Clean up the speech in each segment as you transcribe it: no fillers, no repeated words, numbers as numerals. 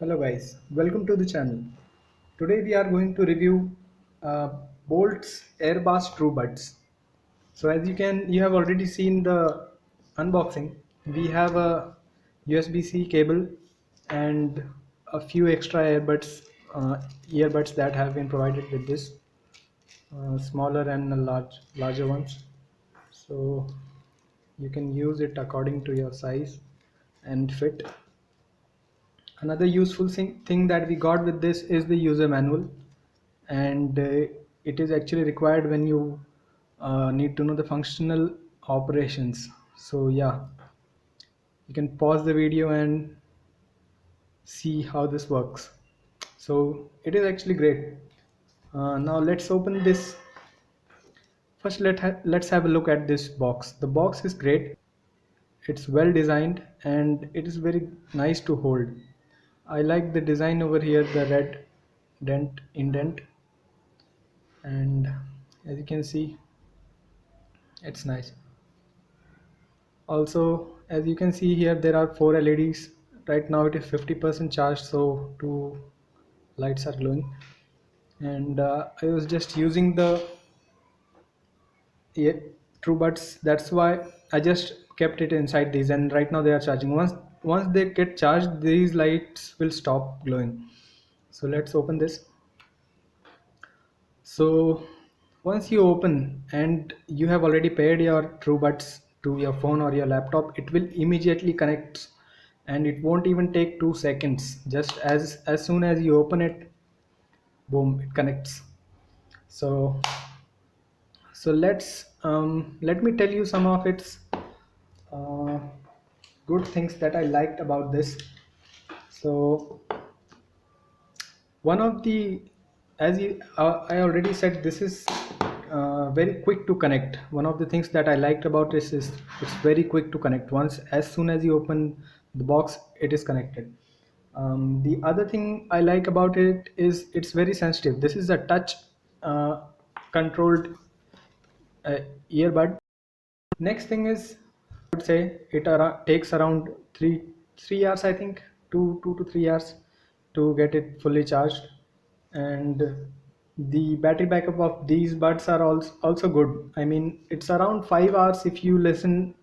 Hello guys, welcome to the channel. Today we are going to review Boult's AirBass TrueBuds. So as you have already seen the unboxing. We have a USB-C cable and a few extra earbuds that have been provided with this, smaller and larger ones. So you can use it according to your size and fit. Another useful thing that we got with this is the user manual, and it is actually required when you need to know the functional operations. So yeah, you can pause the video and see how this works. So it is actually great. Now let's open this. First let's have a look at this box. The box is great. It's well designed and it is very nice to hold. I like the design over here, the red indent, and as you can see, it's nice. Also, as you can see here, there are 4 LEDs. Right now it is 50% charged, so 2 lights are glowing. And I was just using the TrueBuds, that's why I just kept it inside these, and right now they are charging. Once they get charged, these lights will stop glowing. So let's open this. So once you open and you have already paired your TrueBuds to your phone or your laptop, it will immediately connect, and it won't even take 2 seconds. Just as soon as you open it, boom, it connects. So let me tell you some of its uh, good things that I liked about this. So one of the, I already said, this is very quick to connect. One of the things that I liked about this is it's very quick to connect. As soon as you open the box, it is connected. The other thing I like about it is it's very sensitive. This is a touch controlled uh, earbud. Next thing is, I would say it takes around 3 hours, I think, 2 to 3 hours to get it fully charged. And the battery backup of these buds are also good. I mean, it's around 5 hours. If you listen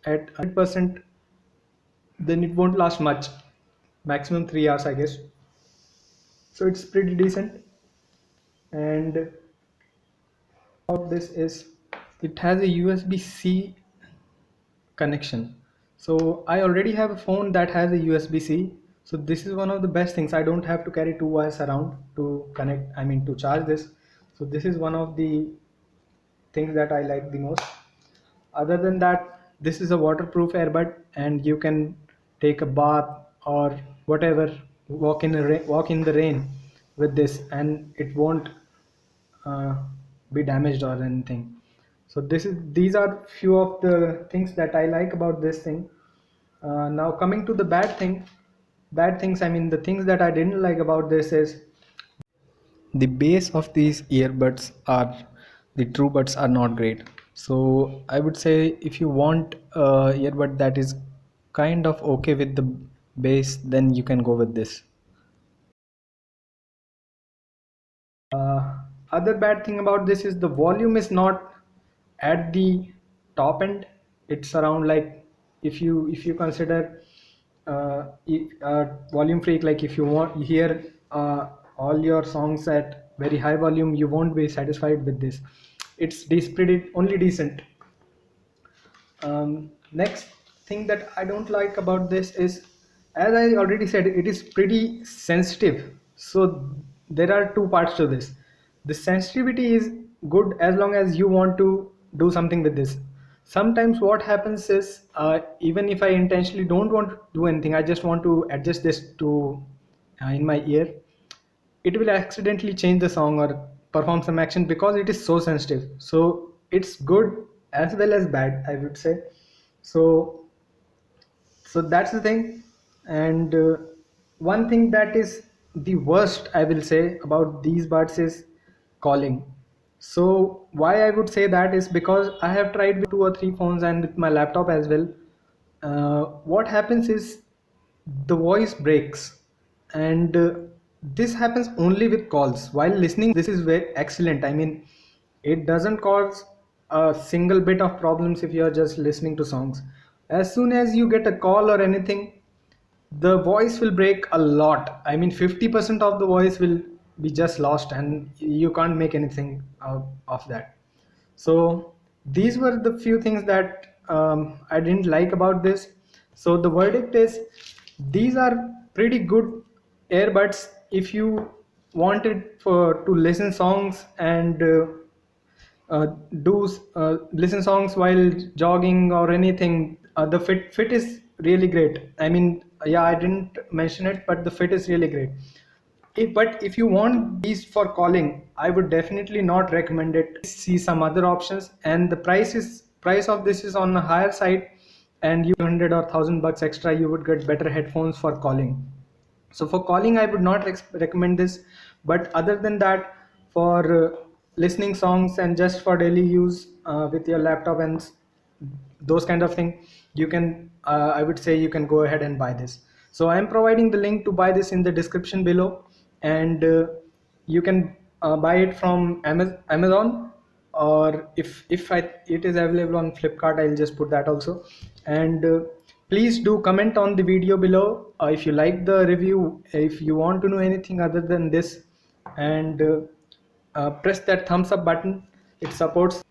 at 100%, then it won't last much, maximum 3 hours, I guess. So it's pretty decent. And about this is, it has a USB-C connection. So I already have a phone that has a USB-C. So this is one of the best things. I don't have to carry 2 wires around to connect, I mean to charge this. So this is one of the things that I like the most. Other than that, this is a waterproof earbud, and you can take a bath or whatever, walk in the rain with this, and it won't uh, be damaged or anything. So these are few of the things that I like about this thing. Now coming to the bad things, I mean the things that I didn't like about this is the base of these the TrueBuds are not great. So I would say if you want a earbud that is kind of okay with the base, then you can go with this. Other bad thing about this is the volume is not at the top end. It's around, like, if you consider volume freak, like if you want you hear all your songs at very high volume, you won't be satisfied with this. It's pretty only decent. Next thing that I don't like about this is, as I already said, it is pretty sensitive. So there are two parts to this. The sensitivity is good as long as you want to do something with this. Sometimes what happens is, even if I intentionally don't want to do anything, I just want to adjust this to in my ear, it will accidentally change the song or perform some action because it is so sensitive. So it's good as well as bad, I would say. So so that's the thing. And one thing that is the worst, I will say, about these buds is calling. So why I would say that is because I have tried with 2 or 3 phones and with my laptop as well. What happens is the voice breaks. and this happens only with calls. While listening, this is very excellent. I mean, it doesn't cause a single bit of problems if you're just listening to songs. As soon as you get a call or anything, the voice will break a lot. I mean, 50% of the voice will be just lost, and you can't make anything out of that. So these were the few things that I didn't like about this. So the verdict is, these are pretty good earbuds if you wanted for to listen songs and uh, do listen songs while jogging or anything. The fit is really great. I mean, yeah, I didn't mention it, but the fit is really great. But if you want these for calling, I would definitely not recommend it. See some other options, and the price of this is on the higher side, and you 100 or 1,000 bucks extra, you would get better headphones for calling. So for calling, I would not recommend this, but other than that, for listening songs and just for daily use with your laptop and those kind of thing, you can I would say you can go ahead and buy this. So I am providing the link to buy this in the description below, and you can buy it from Amazon, or if it is available on Flipkart, I'll just put that also. And please do comment on the video below if you like the review, if you want to know anything other than this, and press that thumbs up button. It supports